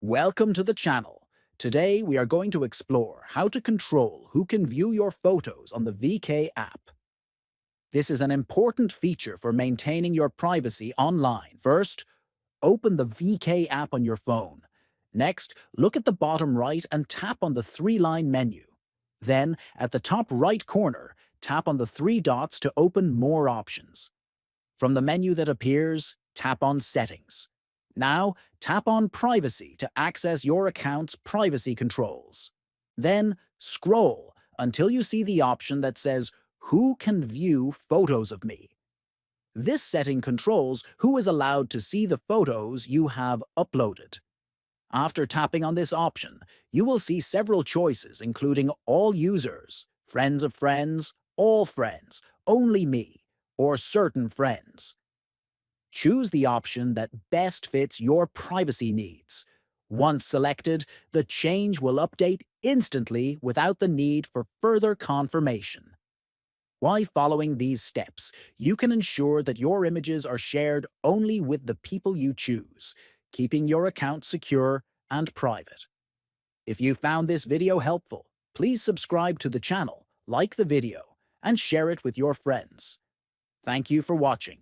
Welcome to the channel. Today we are going to explore how to control who can view your photos on the VK app. This is an important feature for maintaining your privacy online. First, open the VK app on your phone. Next, look at the bottom right and tap on the three-line menu. Then, at the top right corner, tap on the three dots to open more options. From the menu that appears, tap on Settings. Now, tap on Privacy to access your account's privacy controls. Then, scroll until you see the option that says Who can view photos of me? This setting controls who is allowed to see the photos you have uploaded. After tapping on this option, you will see several choices including All Users, Friends, All Friends, Only Me, or Certain Friends. Choose the option that best fits your privacy needs. Once selected, the change will update instantly without the need for further confirmation. While following these steps, you can ensure that your images are shared only with the people you choose, keeping your account secure and private. If you found this video helpful, please subscribe to the channel, like the video, and share it with your friends. Thank you for watching.